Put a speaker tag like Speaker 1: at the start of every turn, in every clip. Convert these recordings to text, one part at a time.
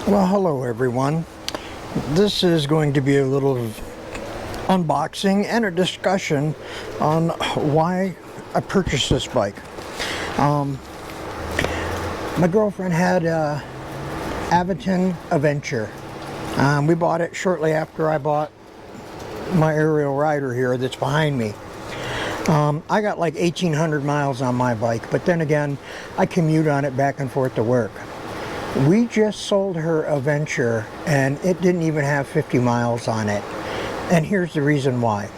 Speaker 1: Well, hello everyone. This is going to be a little unboxing and a discussion on why I purchased this bike. My girlfriend had a Aviton Adventure. We bought it shortly after I bought my aerial rider here that's behind me. I got like 1,800 miles on my bike, but then again, I commute on it back and forth to work. We just sold her a Venture and it didn't even have 50 miles on it. And here's the reason why.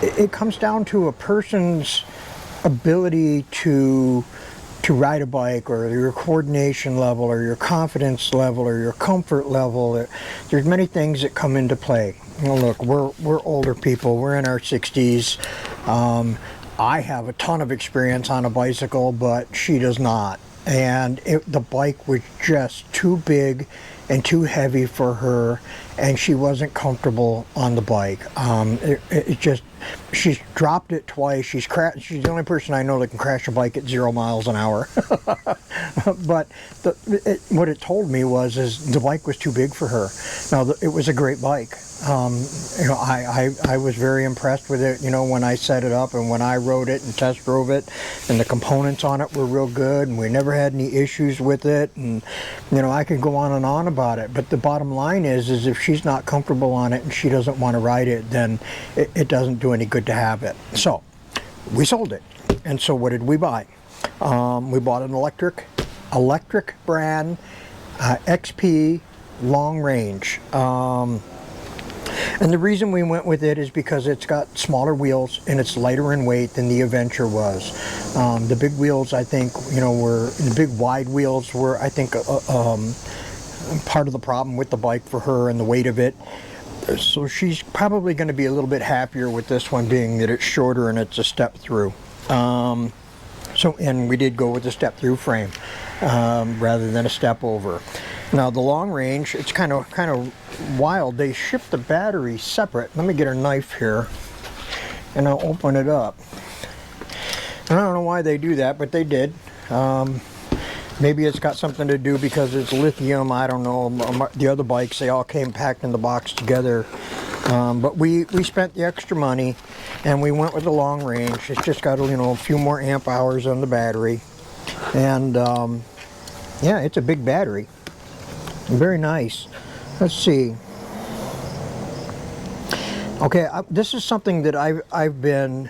Speaker 1: It comes down to a person's ability to ride a bike, or your coordination level, or your confidence level, or your comfort level. There's many things that come into play. You know, look, we're older people. We're in our 60s. I have a ton of experience on a bicycle, but she does not. And the bike was just too big and too heavy for her, and she wasn't comfortable on the bike. She's dropped it twice. She's the only person I know that can crash a bike at 0 miles an hour. But what it told me is the bike was too big for her. Now, it was a great bike. You know, I was very impressed with it, you know, when I set it up and when I rode it and test drove it, and the components on it were real good, and we never had any issues with it. And, you know, I could go on and on about it, but the bottom line is if she's not comfortable on it and she doesn't want to ride it, then it doesn't do any good to have it. So we sold it. And so what did we buy? We bought an Lectric brand XP long range. And the reason we went with it is because it's got smaller wheels and it's lighter in weight than the Adventure was. The big wheels, I think, you know, the big wide wheels were, I think, part of the problem with the bike for her and the weight of it. So she's probably going to be a little bit happier with this one, being that it's shorter and it's a step through. And we did go with the step through frame rather than a step over. Now the long range, it's kind of wild. They ship the battery separate. Let me get a knife here and I'll open it up. And I don't know why they do that, but they did. Maybe it's got something to do because it's lithium. I don't know. The other bikes, they all came packed in the box together. But we spent the extra money and we went with the long range. It's just got, you know, a few more amp hours on the battery. And yeah, it's a big battery. Very nice. Let's see. Okay, this is something that I've been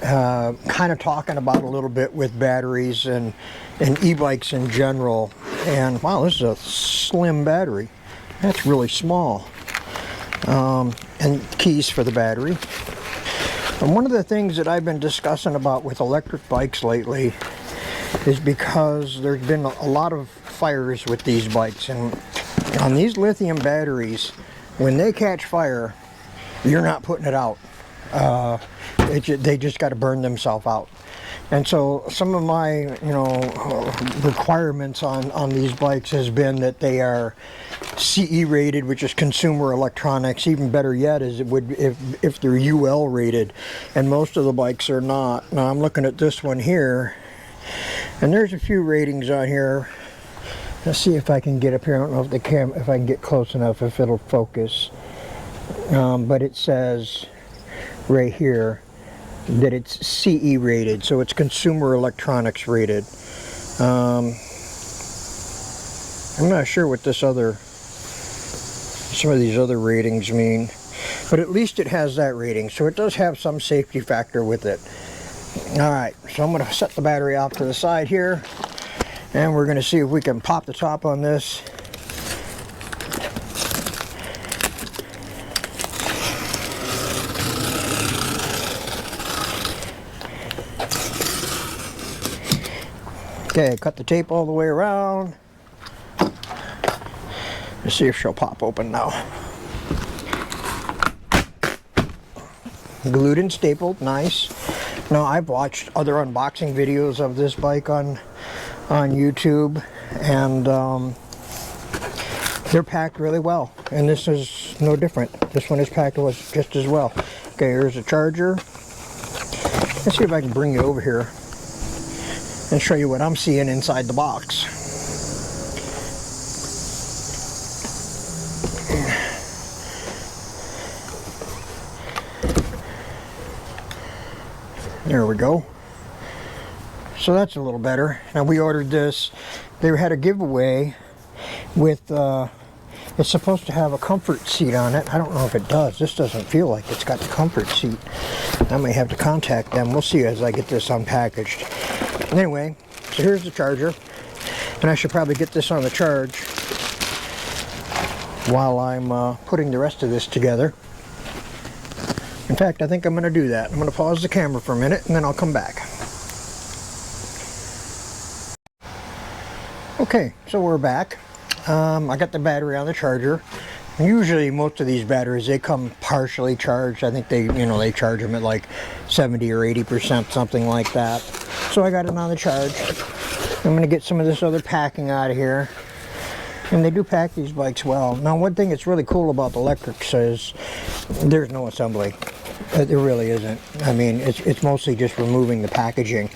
Speaker 1: kind of talking about a little bit with batteries and e-bikes in general. And wow, this is a slim battery. That's really small. And keys for the battery. And one of the things that I've been discussing about with electric bikes lately is because there's been a lot of fires with these bikes, and on these lithium batteries, when they catch fire, you're not putting it out. They just got to burn themselves out. And so some of my, you know, requirements on these bikes has been that they are CE rated, which is consumer electronics. Even better yet is it would if they're UL rated, and most of the bikes are not. Now I'm looking at this one here, and there's a few ratings on here. Let's see if I can get up here. I don't know if if I can get close enough, if it'll focus. But it says right here that it's CE rated, so it's consumer electronics rated. I'm not sure what some of these other ratings mean, but at least it has that rating, so it does have some safety factor with it. Alright, so I'm going to set the battery off to the side here, and we're going to see if we can pop the top on this. Okay, cut the tape all the way around. Let's see if she'll pop open now. Glued and stapled, nice. Now I've watched other unboxing videos of this bike on YouTube, and they're packed really well, and this is no different. This one is packed just as well. Okay, here's a charger. Let's see if I can bring you over here and show you what I'm seeing inside the box. There we go. So that's a little better. Now we ordered this. They had a giveaway with, it's supposed to have a comfort seat on it. I don't know if it does. This doesn't feel like it's got the comfort seat. I may have to contact them. We'll see as I get this unpackaged. Anyway, so here's the charger. And I should probably get this on the charge while I'm putting the rest of this together. In fact, I think I'm going to do that. I'm going to pause the camera for a minute and then I'll come back. Okay, so we're back. I got the battery on the charger. Usually most of these batteries, they come partially charged. I think they charge them at like 70 or 80%, something like that. So I got it on the charge. I'm going to get some of this other packing out of here. And they do pack these bikes well. Now, one thing that's really cool about the Lectrics is there's no assembly. There really isn't. I mean, it's mostly just removing the packaging.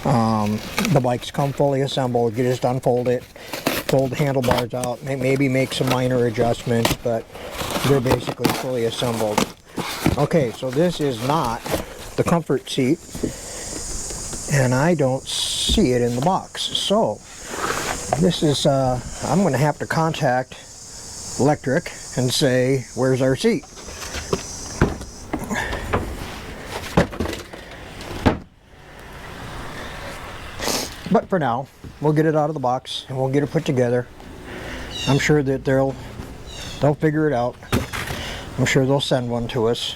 Speaker 1: The bikes come fully assembled. You just unfold it, fold the handlebars out, maybe make some minor adjustments, but they're basically fully assembled. Okay, so this is not the comfort seat, and I don't see it in the box. So this is, I'm going to have to contact Lectric and say, where's our seat? But for now, we'll get it out of the box and we'll get it put together. I'm sure that they'll figure it out. I'm sure they'll send one to us.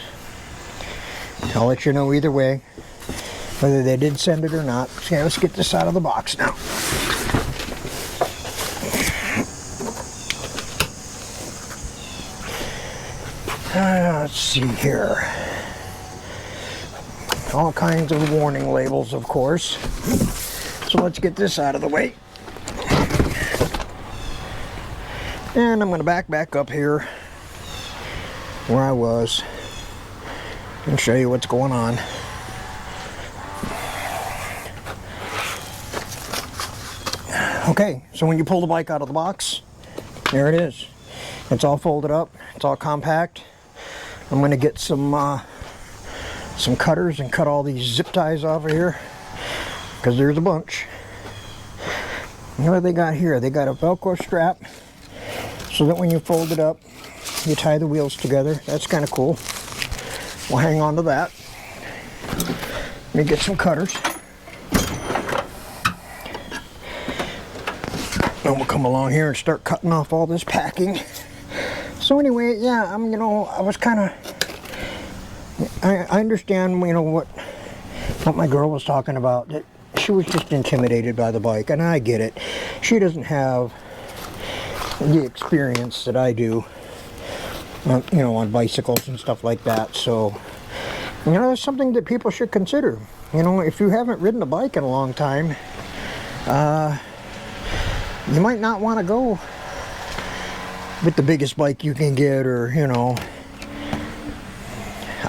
Speaker 1: I'll let you know either way, whether they did send it or not. So let's get this out of the box now. Let's see here. All kinds of warning labels, of course. So let's get this out of the way. And I'm going to back up here where I was and show you what's going on. Okay, so when you pull the bike out of the box, there it is. It's all folded up. It's all compact. I'm going to get some cutters and cut all these zip ties off of here, because there's a bunch. You know what they got here? They got a Velcro strap so that when you fold it up, you tie the wheels together. That's kind of cool. We'll hang on to that. Let me get some cutters. And we'll come along here and start cutting off all this packing. So anyway, yeah, I was kind of, I understand, what my girl was talking about, that she was just intimidated by the bike, and I get it. She doesn't have the experience that I do, on bicycles and stuff like that. So, that's something that people should consider. If you haven't ridden a bike in a long time, you might not want to go with the biggest bike you can get, or,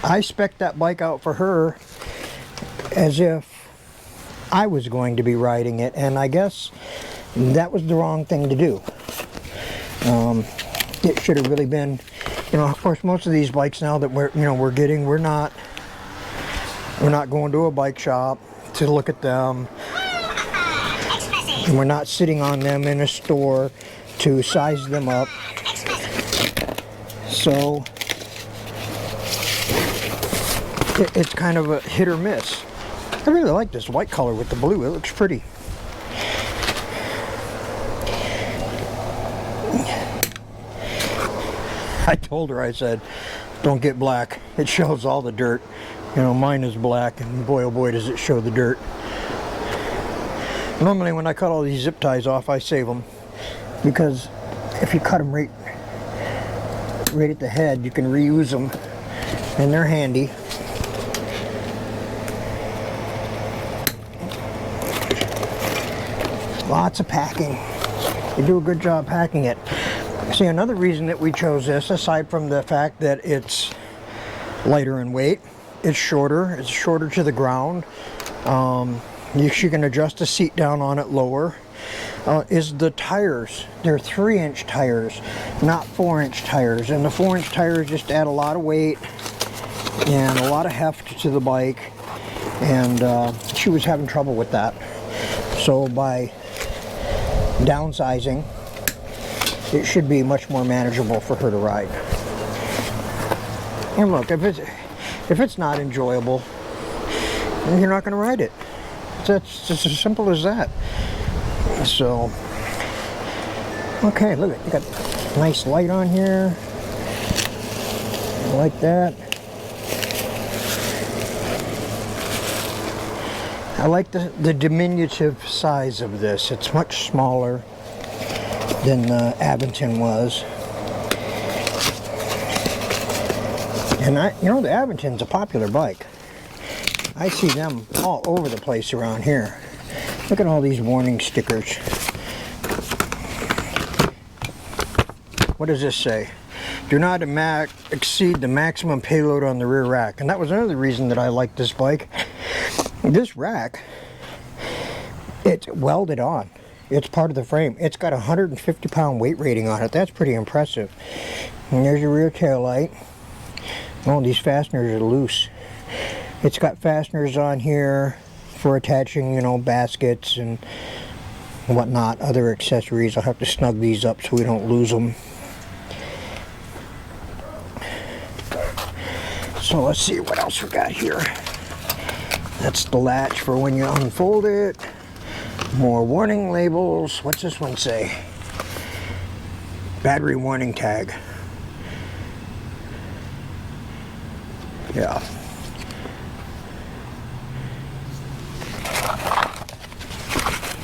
Speaker 1: I spec'd that bike out for her as if I was going to be riding it, and I guess that was the wrong thing to do. It should have really been, of course, most of these bikes now that we're getting, we're not going to a bike shop to look at them, and we're not sitting on them in a store to size them up. So it's kind of a hit or miss. I really like this white color with the blue. It looks pretty. I told her, I said, don't get black. It shows all the dirt. Mine is black, and boy, oh boy, does it show the dirt. Normally when I cut all these zip ties off, I save them, because if you cut them right at the head, you can reuse them, and they're handy. Lots of packing. They do a good job packing it. See, another reason that we chose this, aside from the fact that it's lighter in weight, it's shorter to the ground. You can adjust the seat down on it lower. Is the tires. They're 3-inch tires, not 4-inch tires. And the 4-inch tires just add a lot of weight and a lot of heft to the bike. and she was having trouble with that. So by downsizing, it should be much more manageable for her to ride. And look, if it's not enjoyable, then you're not going to ride it. It's just as simple as that. So, okay, look at, you got a nice light on here. I like that. I like the diminutive size of this. It's much smaller than the Aventine was. And you know, the Aventine's a popular bike. I see them all over the place around here. Look at all these warning stickers. What does this say? Do not exceed the maximum payload on the rear rack. And that was another reason that I liked this bike. This rack, it's welded on. It's part of the frame. It's got a 150-pound weight rating on it. That's pretty impressive. And there's your rear tail light. Oh, these fasteners are loose. It's got fasteners on here for attaching, you know, baskets and whatnot, other accessories. I'll have to snug these up so we don't lose them. So let's see what else we got here. That's the latch for when you unfold it. More warning labels. What's this one say? Battery warning tag. Yeah.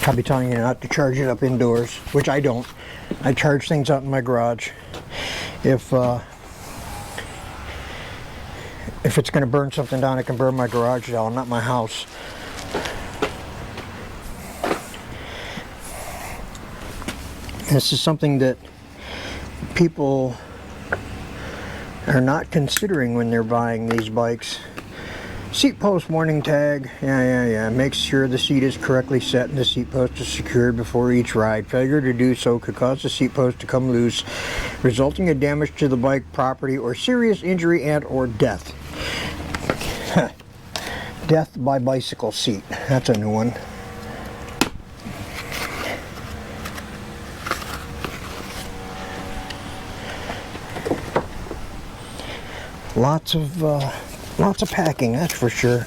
Speaker 1: I'll be telling you not to charge it up indoors, which I don't. I charge things out in my garage. If it's going to burn something down, it can burn my garage down, not my house. This is something that people are not considering when they're buying these bikes. Seat post warning tag. Yeah. Make sure the seat is correctly set and the seat post is secured before each ride. Failure to do so could cause the seat post to come loose, resulting in damage to the bike property or serious injury and or death. Death by bicycle seat. That's a new one. Lots of packing, that's for sure.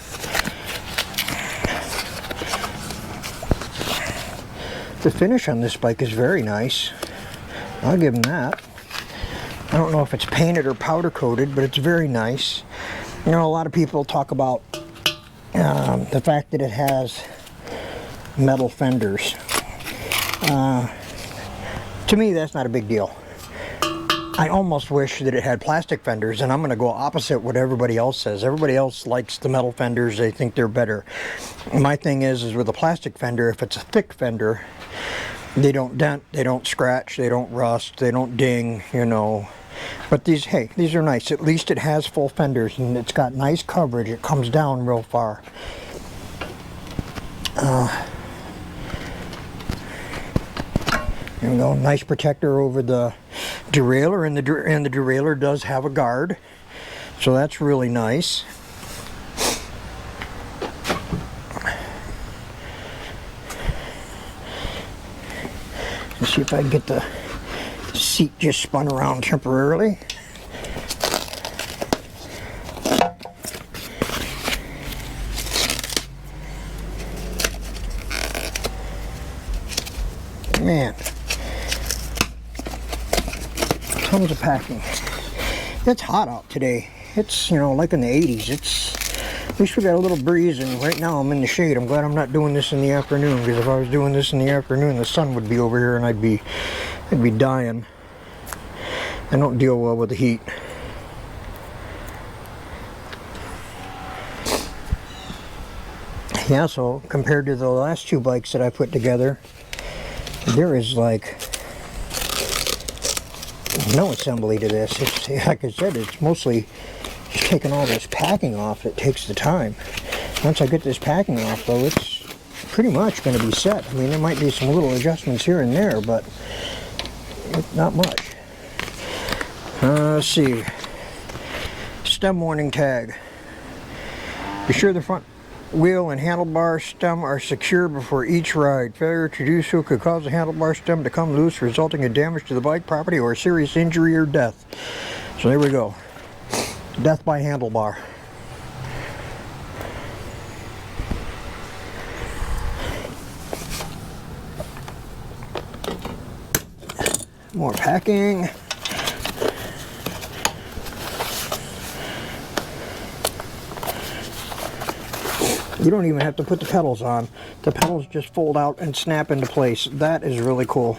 Speaker 1: The finish on this bike is very nice. I'll give them that. I don't know if it's painted or powder coated, but it's very nice. You know, a lot of people talk about the fact that it has metal fenders. To me, that's not a big deal. I almost wish that it had plastic fenders, and I'm going to go opposite what everybody else says. Everybody else likes the metal fenders. They think they're better. My thing is with a plastic fender, if it's a thick fender, they don't dent, they don't scratch, they don't rust, they don't ding, you know. But these, hey, these are nice. At least it has full fenders, and it's got nice coverage. It comes down real far. There we go. Nice protector over the derailleur, and the derailleur does have a guard, so that's really nice. Let's see if I can get the seat just spun around temporarily. Man, tons of packing. It's hot out today. It's, you know, like in the 80s. At least we got a little breeze, and right now I'm in the shade. I'm glad I'm not doing this in the afternoon, because if I was doing this in the afternoon, the sun would be over here and I'd be dying. I don't deal well with the heat. Yeah, so compared to the last two bikes that I put together, there is like no assembly to this. It's, like I said, it's mostly just taking all this packing off that takes the time. Once I get this packing off, though, it's pretty much going to be set. I mean, there might be some little adjustments here and there, but not much. Let's see. Stem warning tag. Be sure the front wheel and handlebar stem are secured before each ride. Failure to do so could cause the handlebar stem to come loose, resulting in damage to the bike property or serious injury or death. So there we go. Death by handlebar. More packing. You don't even have to put the pedals on. The pedals just fold out and snap into place. That is really cool.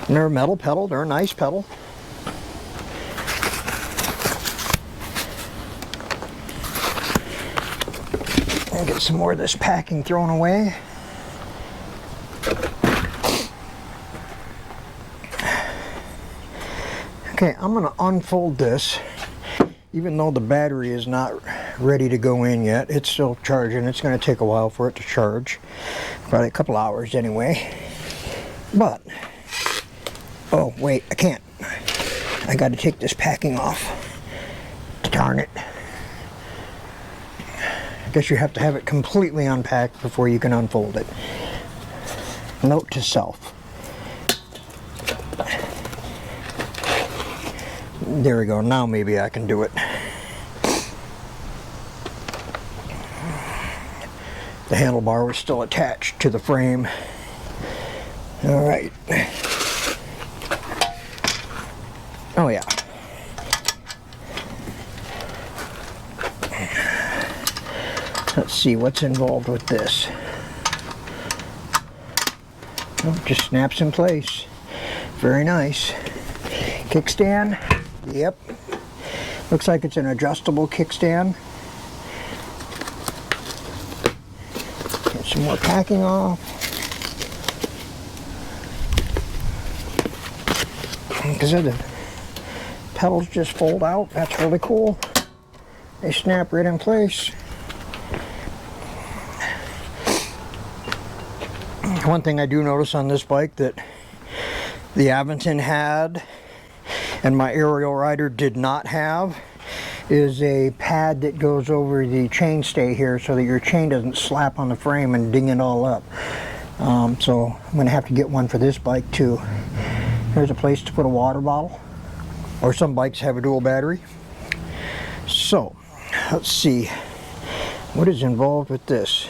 Speaker 1: And they're a metal pedal. They're a nice pedal. I'll get some more of this packing thrown away. Okay, I'm going to unfold this. Even though the battery is not ready to go in yet, it's still charging. It's going to take a while for it to charge. Probably a couple hours anyway. But, oh wait, I can't. I got to take this packing off. Darn it. I guess you have to have it completely unpacked before you can unfold it. Note to self. There we go. Now maybe I can do it. The handlebar was still attached to the frame. All right. Oh yeah. Let's see what's involved with this. Oh, it just snaps in place. Very nice. Kickstand. Yep. Looks like it's an adjustable kickstand. Get some more packing off. Because the pedals just fold out. That's really cool. They snap right in place. One thing I do notice on this bike that the Aventon had and my aerial rider did not have is a pad that goes over the chainstay here so that your chain doesn't slap on the frame and ding it all up. So I'm going to have to get one for this bike too. There's a place to put a water bottle, or some bikes have a dual battery. So let's see what is involved with this.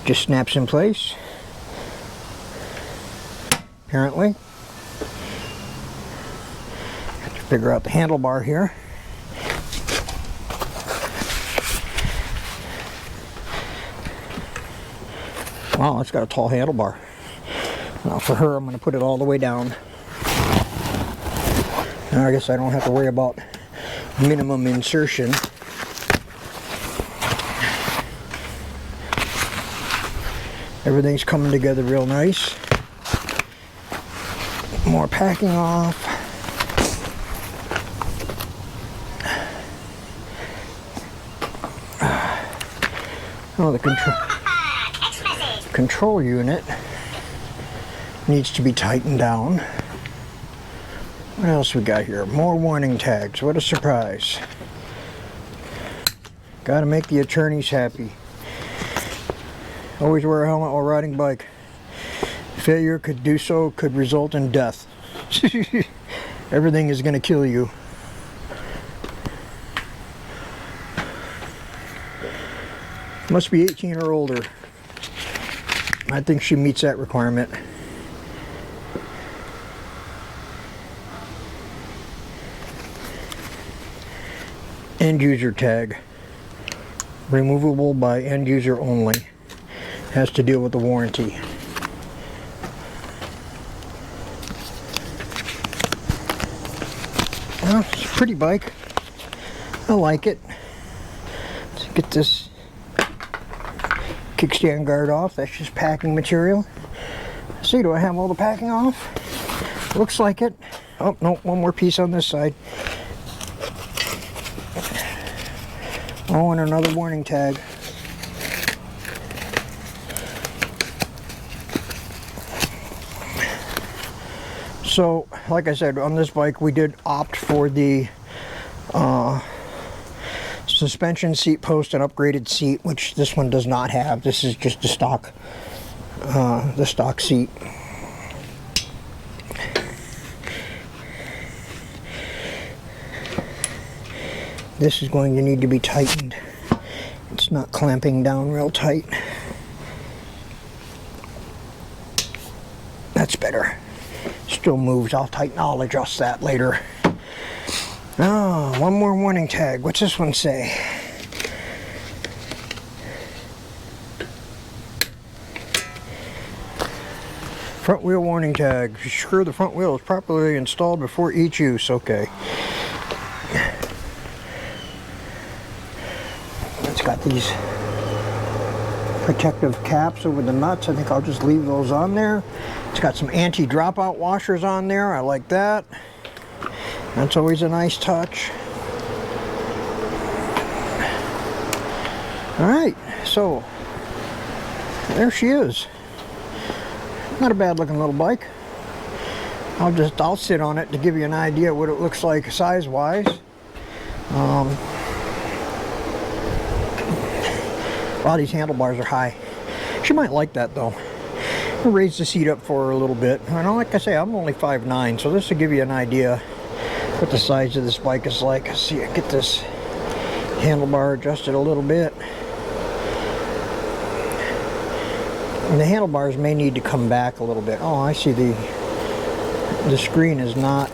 Speaker 1: Just snaps in place apparently. Figure out the handlebar here. Wow, it's got a tall handlebar. Now for her, I'm going to put it all the way down. Now I guess I don't have to worry about minimum insertion. Everything's coming together real nice. More packing off. Oh, the control unit needs to be tightened down. What else we got here? More warning tags. What a surprise. Gotta make the attorneys happy. Always wear a helmet while riding bike. Failure could do so could result in death. Everything is gonna kill you. Must be 18 or older. I think she meets that requirement. End user tag. Removable by end user only. Has to deal with the warranty. Well, it's a pretty bike. I like it. Let's get this kickstand guard off. That's just packing material. Let's see, do I have all the packing off? Looks like it. Oh, no, one more piece on this side. Oh, and another warning tag. So, like I said, on this bike we did opt for the suspension seat post, an upgraded seat, which this one does not have. This is just the stock seat. This is going to need to be tightened. It's not clamping down real tight. That's better. Still moves. I'll adjust that later. Oh, one more warning tag. What's this one say? Front wheel warning tag. Ensure the front wheel is properly installed before each use. Okay. It's got these protective caps over the nuts. I think I'll just leave those on there. It's got some anti-dropout washers on there. I like that. That's always a nice touch. Alright, so there she is. Not a bad looking little bike. I'll sit on it to give you an idea what it looks like size wise. A lot of these handlebars are high. She might like that though. I'll raise the seat up for her a little bit. And like I say, I'm only 5'9", so this will give you an idea what the size of this bike is like. Let's see, I get this handlebar adjusted a little bit. And the handlebars may need to come back a little bit. Oh, I see the screen is not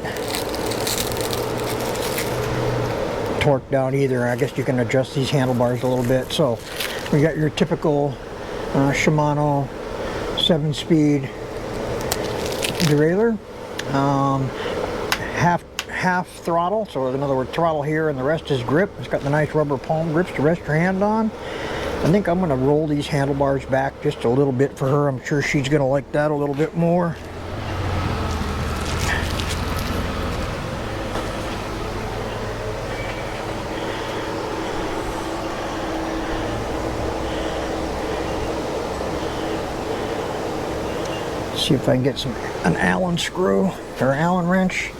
Speaker 1: torqued down either. I guess you can adjust these handlebars a little bit. So we got your typical Shimano 7-speed derailleur, half throttle, so in other words throttle here and the rest is grip. It's got the nice rubber palm grips to rest your hand on. I think I'm going to roll these handlebars back just a little bit for her. I'm sure she's going to like that a little bit more. See if I can get an Allen screw or Allen wrench.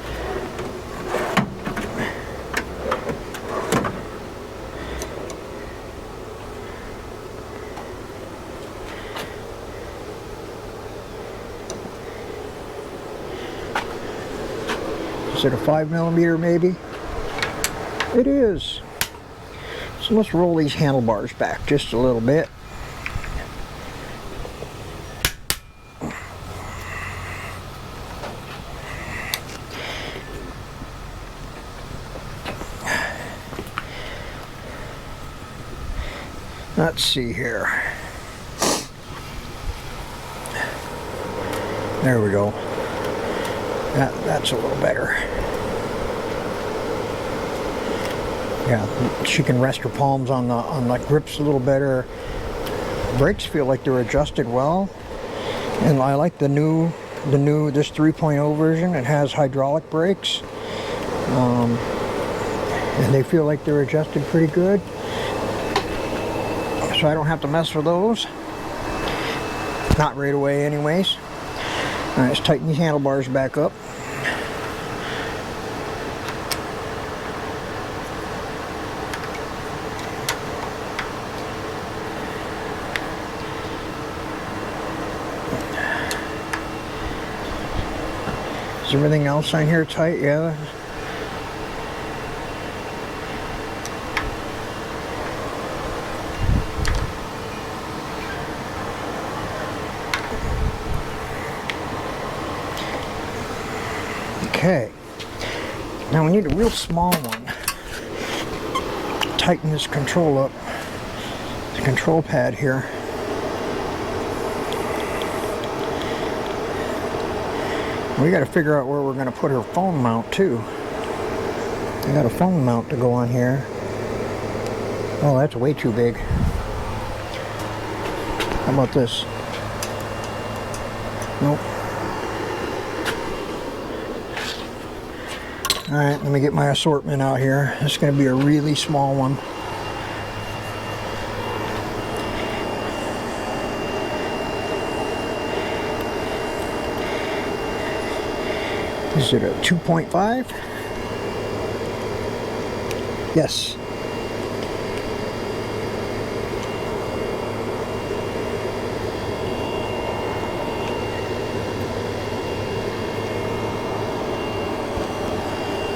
Speaker 1: Is it a 5mm maybe? It is. So let's roll these handlebars back just a little bit. Let's see here. There we go. That's a little better. Yeah, she can rest her palms on the grips a little better. Brakes feel like they're adjusted well, and I like this 3.0 version. It has hydraulic brakes, and they feel like they're adjusted pretty good. So I don't have to mess with those. Not right away anyways. Alright, let's tighten these handlebars back up. Is everything else on here tight? Yeah. Okay, now we need a real small one. Tighten this control up, the control pad here. We got to figure out where we're going to put her phone mount too. I got a phone mount to go on here. Oh, that's way too big. How about this? Nope. Alright, let me get my assortment out here. It's going to be a really small one. Is it a 2.5? Yes.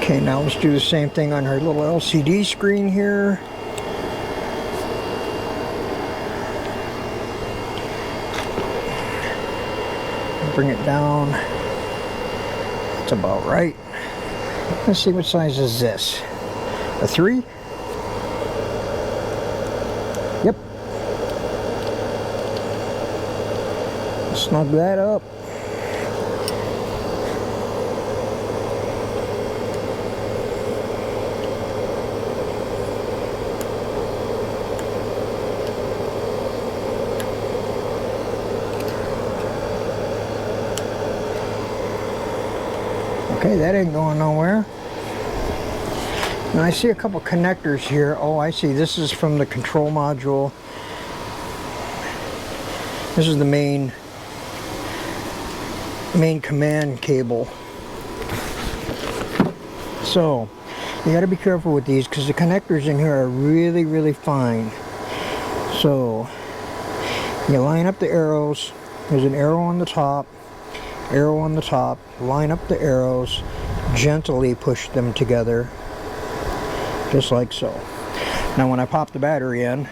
Speaker 1: Okay, now let's do the same thing on her little LCD screen here. Bring it down. That's about right. Let's see, what size is this? A 3? Yep. Snug that up. Okay, that ain't going nowhere. And I see a couple connectors here. Oh, I see. This is from the control module. This is the main command cable. So, you got to be careful with these because the connectors in here are really, really fine. So, you line up the arrows. There's an arrow on the top. Arrow on the top, line up the arrows, gently push them together, just like so. Now when I pop the battery in,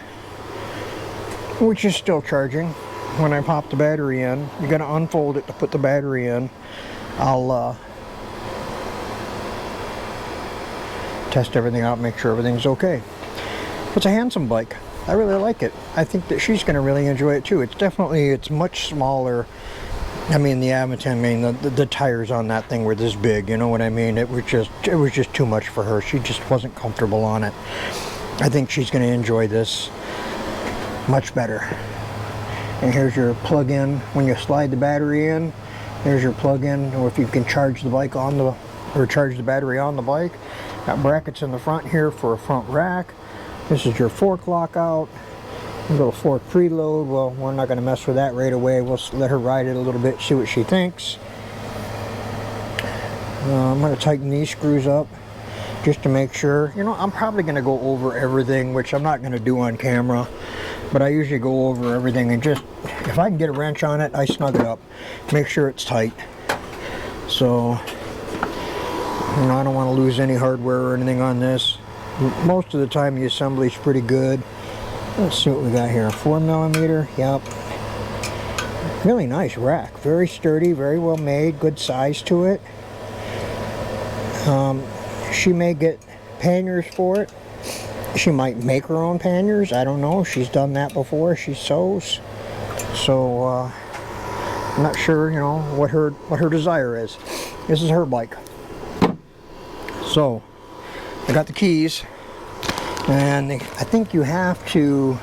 Speaker 1: which is still charging, when I pop the battery in, you're going to unfold it to put the battery in. I'll test everything out, make sure everything's okay. It's a handsome bike. I really like it. I think that she's going to really enjoy it too. It's much smaller. I mean, the tires on that thing were this big, you know what I mean? It was just too much for her. She just wasn't comfortable on it. I think she's going to enjoy this much better. And here's your plug-in. When you slide the battery in, there's your plug-in, or if you can charge the bike on the, or charge the battery on the bike. Got brackets in the front here for a front rack. This is your fork lockout. A little fork preload. Well, we're not going to mess with that right away. We'll let her ride it a little bit, see what she thinks. I'm going to tighten these screws up just to make sure. You know, I'm probably going to go over everything, which I'm not going to do on camera, but I usually go over everything and just, if I can get a wrench on it, I snug it up, make sure it's tight. So, you know, I don't want to lose any hardware or anything on this. Most of the time the assembly's pretty good. Let's see what we got here. 4mm, yep. Really nice rack. Very sturdy, very well made, good size to it. She may get panniers for it. She might make her own panniers. I don't know. She's done that before. She sews. So, I'm not sure, you know, what her desire is. This is her bike. So, I got the keys. And I think you have to,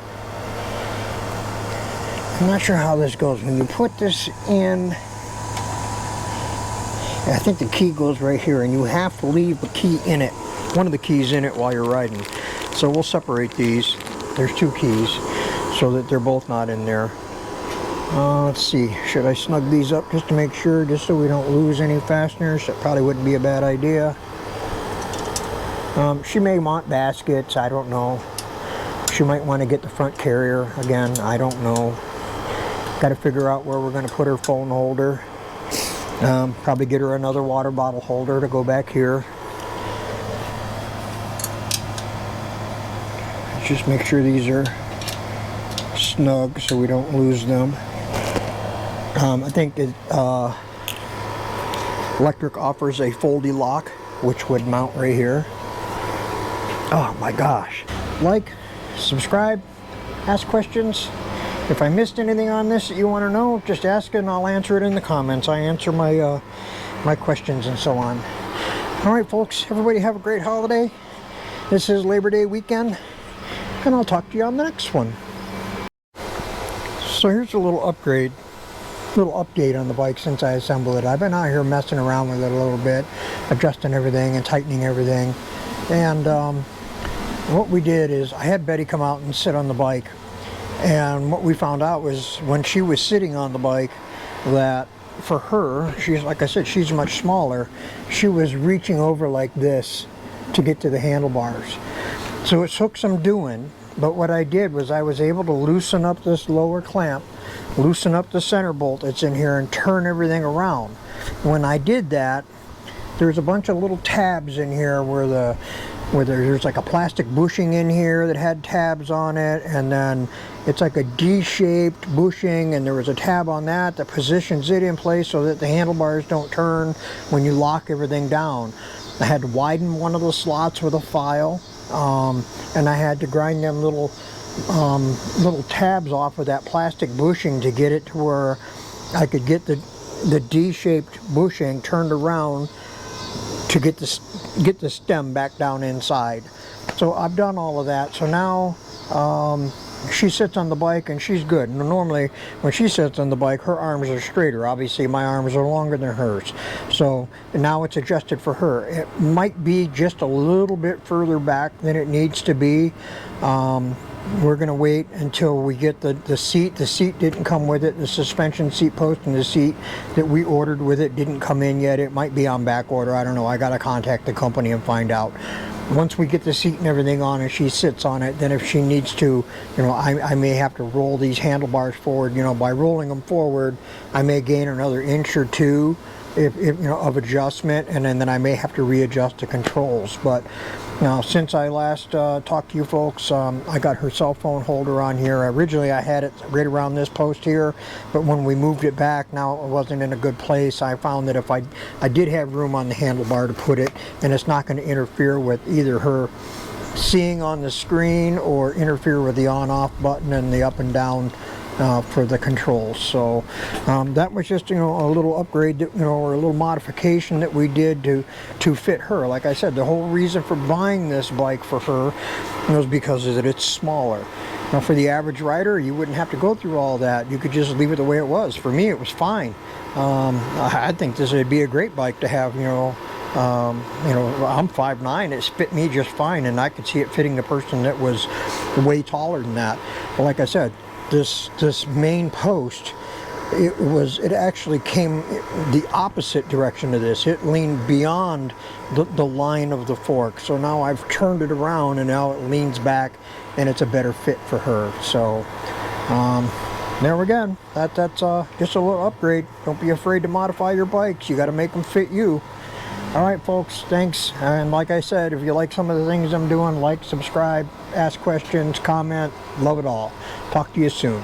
Speaker 1: I'm not sure how this goes. When you put this in, I think the key goes right here, and you have to leave the key in it, one of the keys in it while you're riding. So we'll separate these. There's 2 keys, so that they're both not in there. Let's see, should I snug these up just to make sure, just so we don't lose any fasteners? That probably wouldn't be a bad idea. She may want baskets, I don't know. She might want to get the front carrier, again, I don't know. Got to figure out where we're going to put her phone holder. Probably get her another water bottle holder to go back here. Just make sure these are snug so we don't lose them. I think Lectric offers a foldy lock, which would mount right here. Oh my gosh. Like, subscribe, ask questions. If I missed anything on this that you want to know, just ask it and I'll answer it in the comments. I answer my my questions and so on. Alright folks, everybody have a great holiday. This is Labor Day weekend, and I'll talk to you on the next one. So here's a little update on the bike since I assembled it. I've been out here messing around with it a little bit, adjusting everything and tightening everything. And what we did is I had Betty come out and sit on the bike, and what we found out was when she was sitting on the bike that for her, she's, like I said, she's much smaller, she was reaching over like this to get to the handlebars. So it took some doing, but what I did was I was able to loosen up this lower clamp, loosen up the center bolt that's in here, and turn everything around. When I did that, there's a bunch of little tabs in here where there's like a plastic bushing in here that had tabs on it, and then it's like a D-shaped bushing, and there was a tab on that positions it in place so that the handlebars don't turn when you lock everything down. I had to widen one of the slots with a file, and I had to grind them little tabs off of that plastic bushing to get it to where I could get the D-shaped bushing turned around to get the stem back down inside. So I've done all of that. So now she sits on the bike and she's good. Normally when she sits on the bike, her arms are straighter. Obviously my arms are longer than hers. So now it's adjusted for her. It might be just a little bit further back than it needs to be. We're going to wait until we get the seat. The seat didn't come with it. The suspension seat post and the seat that we ordered with it didn't come in yet. It might be on back order. I don't know. I got to contact the company and find out. Once we get the seat and everything on and she sits on it, then if she needs to, I may have to roll these handlebars forward. By rolling them forward, I may gain another inch or two of adjustment, and then I may have to readjust the controls. But now, since I last talked to you folks, I got her cell phone holder on here. Originally I had it right around this post here, but when we moved it back, now it wasn't in a good place. I found that if I did have room on the handlebar to put it, and it's not going to interfere with either her seeing on the screen or interfere with the on-off button and the up and down for the controls. So that was just a little upgrade or a little modification that we did to fit her. Like I said, the whole reason for buying this bike for her was because of that it's smaller. Now for the average rider, you wouldn't have to go through all that. You could just leave it the way it was. For me, it was fine. I think this would be a great bike to have. I'm 5'9", it fit me just fine, and I could see it fitting the person that was way taller than that. But like I said, this main post, it actually came the opposite direction of this. It leaned beyond the line of the fork. So now I've turned it around and now it leans back and it's a better fit for her. So there again, that's just a little upgrade. Don't be afraid to modify your bikes. You got to make them fit you. All right, folks, thanks. And like I said, if you like some of the things I'm doing, like, subscribe, ask questions, comment, love it all. Talk to you soon.